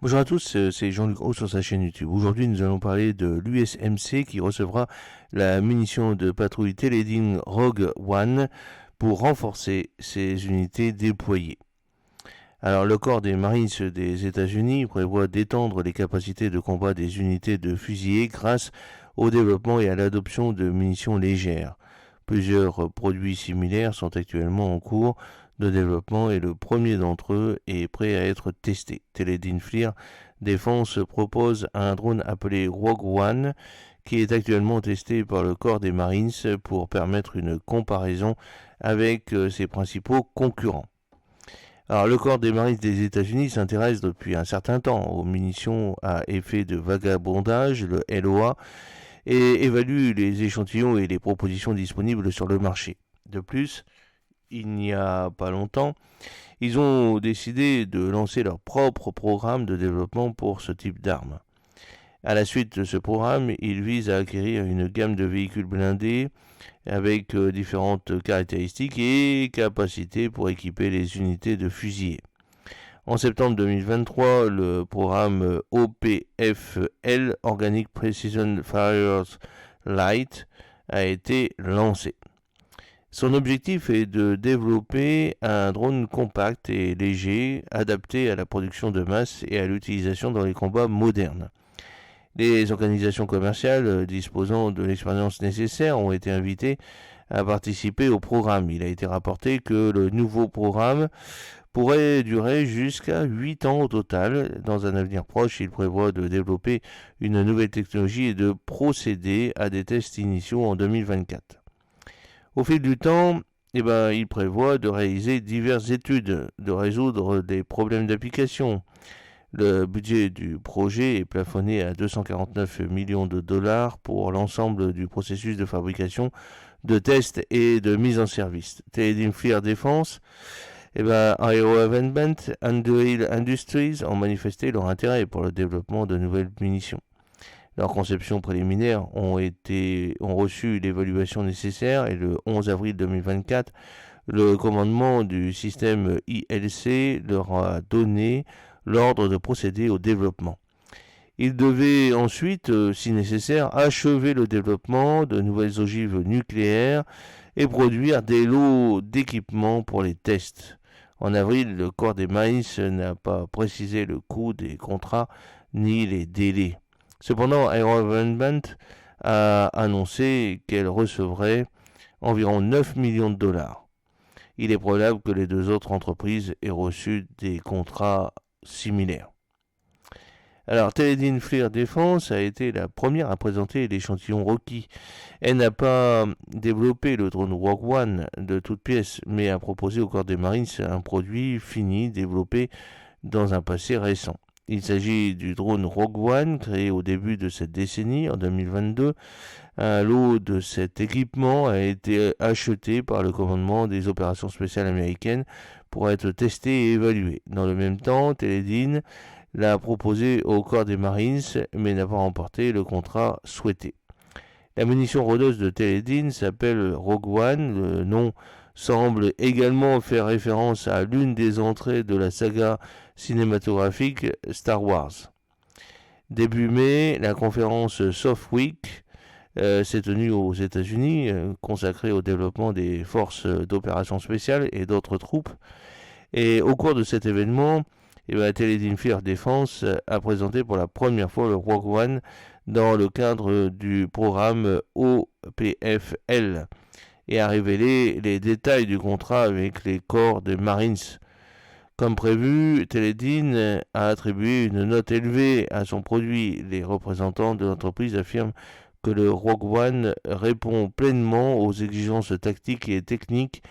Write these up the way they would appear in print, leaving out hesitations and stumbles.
Bonjour à tous, c'est Jean-Luc Roux sur sa chaîne YouTube. Aujourd'hui, nous allons parler de l'USMC qui recevra la munition de patrouille Teledyne Rogue One pour renforcer ses unités déployées. Alors, le corps des Marines des États-Unis prévoit d'étendre les capacités de combat des unités de fusiliers grâce au développement et à l'adoption de munitions légères. Plusieurs produits similaires sont actuellement en cours de développement et le premier d'entre eux est prêt à être testé. Teledyne FLIR Défense propose un drone appelé Rogue One qui est actuellement testé par le corps des Marines pour permettre une comparaison avec ses principaux concurrents. Alors, le corps des Marines des États-Unis s'intéresse depuis un certain temps aux munitions à effet de vagabondage, le LOA, et évalue les échantillons et les propositions disponibles sur le marché. De plus, il n'y a pas longtemps, ils ont décidé de lancer leur propre programme de développement pour ce type d'armes. À la suite de ce programme, ils visent à acquérir une gamme de véhicules blindés avec différentes caractéristiques et capacités pour équiper les unités de fusiliers. En septembre 2023, le programme OPFL, Organic Precision Fires Light, a été lancé. Son objectif est de développer un drone compact et léger, adapté à la production de masse et à l'utilisation dans les combats modernes. Les organisations commerciales disposant de l'expérience nécessaire ont été invitées à participer au programme. Il a été rapporté que le nouveau programme pourrait durer jusqu'à 8 ans au total. Dans un avenir proche, il prévoit de développer une nouvelle technologie et de procéder à des tests initiaux en 2024. Au fil du temps, il prévoit de réaliser diverses études, de résoudre des problèmes d'application. Le budget du projet est plafonné à 249 millions de dollars pour l'ensemble du processus de fabrication, de test et de mise en service. Teledyne FLIR Défense, Aero Aventment, Anduril Industries ont manifesté leur intérêt pour le développement de nouvelles munitions. Leurs conceptions préliminaires ont reçu l'évaluation nécessaire et le 11 avril 2024, le commandement du système ILC leur a donné l'ordre de procéder au développement. Ils devaient ensuite, si nécessaire, achever le développement de nouvelles ogives nucléaires et produire des lots d'équipements pour les tests. En avril, le corps des Marines n'a pas précisé le coût des contrats ni les délais. Cependant, AeroVironment a annoncé qu'elle recevrait environ 9 millions de dollars. Il est probable que les deux autres entreprises aient reçu des contrats similaires. Alors, Teledyne FLIR Défense a été la première à présenter l'échantillon requis. Elle n'a pas développé le drone Rogue One de toutes pièces, mais a proposé au corps des Marines un produit fini développé dans un passé récent. Il s'agit du drone Rogue One, créé au début de cette décennie, en 2022. Un lot de cet équipement a été acheté par le commandement des opérations spéciales américaines pour être testé et évalué. Dans le même temps, Teledyne l'a proposé au corps des Marines, mais n'a pas remporté le contrat souhaité. La munition rôdeuse de Teledyne s'appelle Rogue One. Le nom semble également faire référence à l'une des entrées de la saga cinématographique Star Wars. Début mai, la conférence Soft Week s'est tenue aux États-Unis, consacrée au développement des forces d'opération spéciales et d'autres troupes. Et au cours de cet événement, Teledyne FLIR Défense a présenté pour la première fois le Rogue One dans le cadre du programme OPFL et a révélé les détails du contrat avec les corps des Marines. Comme prévu, Teledyne a attribué une note élevée à son produit. Les représentants de l'entreprise affirment que le Rogue One répond pleinement aux exigences tactiques et techniques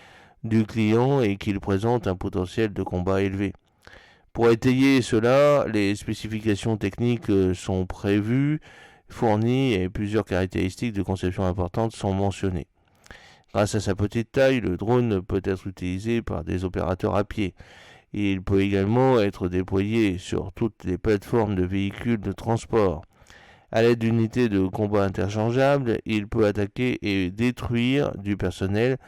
du client et qu'il présente un potentiel de combat élevé. Pour étayer cela, les spécifications techniques sont prévues, fournies et plusieurs caractéristiques de conception importantes sont mentionnées. Grâce à sa petite taille, le drone peut être utilisé par des opérateurs à pied. Il peut également être déployé sur toutes les plateformes de véhicules de transport. À l'aide d'unités de combat interchangeables, il peut attaquer et détruire du personnel,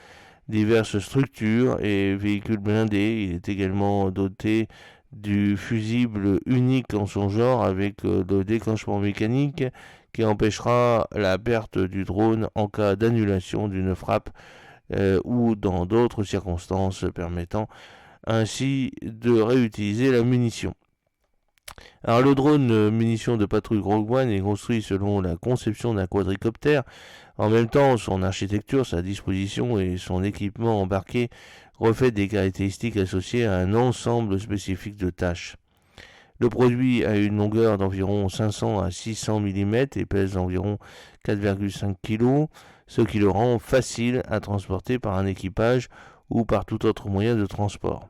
diverses structures et véhicules blindés. Il est également doté du fusible unique en son genre avec le déclenchement mécanique qui empêchera la perte du drone en cas d'annulation d'une frappe ou dans d'autres circonstances permettant ainsi de réutiliser la munition. Alors le drone munition de patrouille Rogue One est construit selon la conception d'un quadricoptère. En même temps, son architecture, sa disposition et son équipement embarqué reflètent des caractéristiques associées à un ensemble spécifique de tâches. Le produit a une longueur d'environ 500 à 600 mm et pèse environ 4,5 kg, ce qui le rend facile à transporter par un équipage ou par tout autre moyen de transport.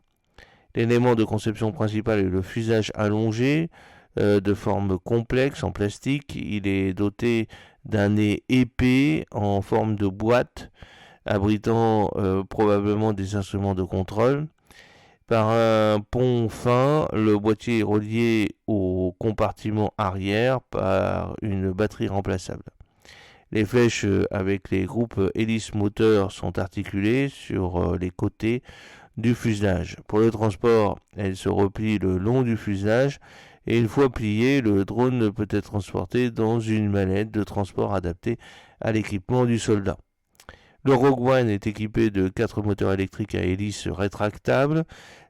L'élément de conception principal est le fuselage allongé de forme complexe en plastique. Il est doté d'un nez épais en forme de boîte, abritant probablement des instruments de contrôle. Par un pont fin, le boîtier est relié au compartiment arrière par une batterie remplaçable. Les flèches avec les groupes hélices moteurs sont articulées sur les côtés du fuselage. Pour le transport, elles se replient le long du fuselage et une fois plié, le drone peut être transporté dans une mallette de transport adaptée à l'équipement du soldat. Le Rogue One est équipé de 4 moteurs électriques à hélice rétractables.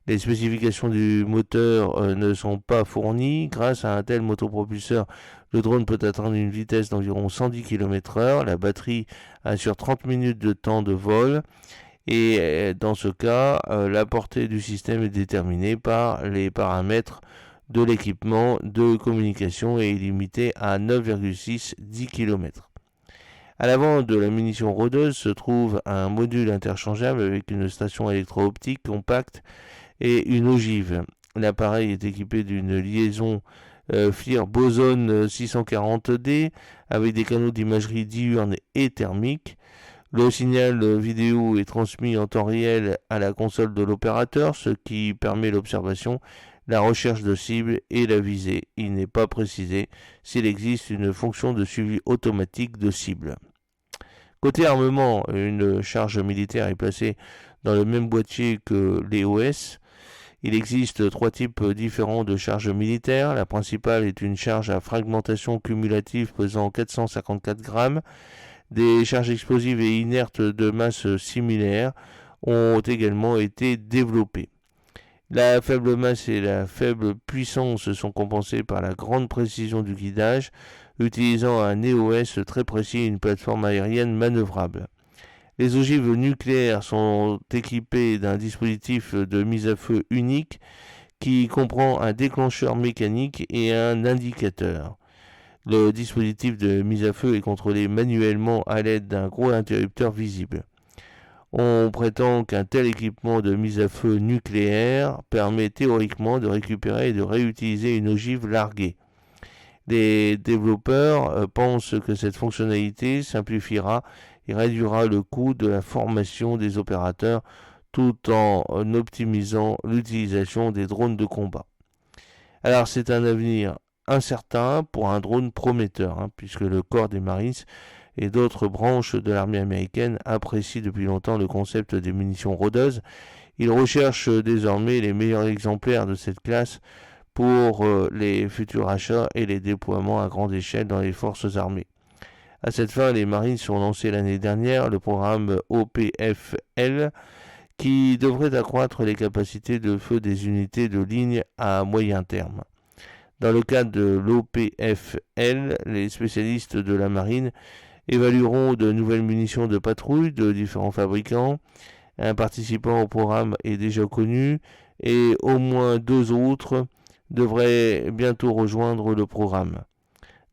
Les spécifications du moteur ne sont pas fournies. Grâce à un tel motopropulseur, le drone peut atteindre une vitesse d'environ 110 km/h. La batterie assure 30 minutes de temps de vol. Et dans ce cas, la portée du système est déterminée par les paramètres de l'équipement de communication et est limitée à 9,6-10 km. À l'avant de la munition rôdeuse se trouve un module interchangeable avec une station électro-optique compacte et une ogive. L'appareil est équipé d'une liaison FLIR Boson 640D avec des canaux d'imagerie diurne et thermique. Le signal vidéo est transmis en temps réel à la console de l'opérateur, ce qui permet l'observation, la recherche de cibles et la visée. Il n'est pas précisé s'il existe une fonction de suivi automatique de cible. Côté armement, une charge militaire est placée dans le même boîtier que l'EOS. Il existe 3 types différents de charges militaires. La principale est une charge à fragmentation cumulative pesant 454 grammes. Des charges explosives et inertes de masse similaire ont également été développées. La faible masse et la faible puissance sont compensées par la grande précision du guidage, utilisant un EOS très précis et une plateforme aérienne manœuvrable. Les ogives nucléaires sont équipées d'un dispositif de mise à feu unique qui comprend un déclencheur mécanique et un indicateur. Le dispositif de mise à feu est contrôlé manuellement à l'aide d'un gros interrupteur visible. On prétend qu'un tel équipement de mise à feu nucléaire permet théoriquement de récupérer et de réutiliser une ogive larguée. Les développeurs pensent que cette fonctionnalité simplifiera et réduira le coût de la formation des opérateurs tout en optimisant l'utilisation des drones de combat. Alors c'est un avenir incertain pour un drone prometteur, puisque le corps des Marines et d'autres branches de l'armée américaine apprécient depuis longtemps le concept des munitions rôdeuses. Ils recherchent désormais les meilleurs exemplaires de cette classe pour les futurs achats et les déploiements à grande échelle dans les forces armées. À cette fin, les Marines ont lancé l'année dernière le programme OPFL qui devrait accroître les capacités de feu des unités de ligne à moyen terme. Dans le cadre de l'OPFL, les spécialistes de la marine évalueront de nouvelles munitions de patrouille de différents fabricants. Un participant au programme est déjà connu et au moins 2 autres devraient bientôt rejoindre le programme.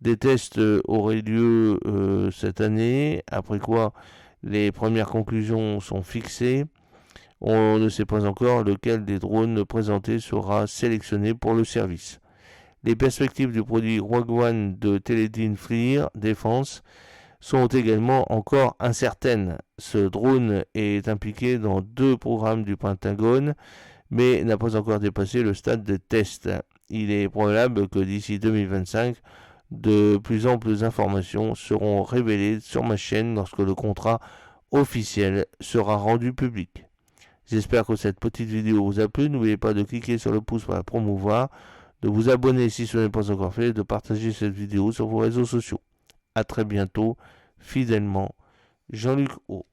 Des tests auraient lieu cette année, après quoi les premières conclusions sont fixées. On ne sait pas encore lequel des drones présentés sera sélectionné pour le service. Les perspectives du produit Rogue One de Teledyne FLIR Défense sont également encore incertaines. Ce drone est impliqué dans 2 programmes du Pentagone, mais n'a pas encore dépassé le stade de test. Il est probable que d'ici 2025, de plus amples informations seront révélées sur ma chaîne lorsque le contrat officiel sera rendu public. J'espère que cette petite vidéo vous a plu. N'oubliez pas de cliquer sur le pouce pour la promouvoir, de vous abonner si ce n'est pas encore fait et de partager cette vidéo sur vos réseaux sociaux. A très bientôt, fidèlement, Jean-Luc O.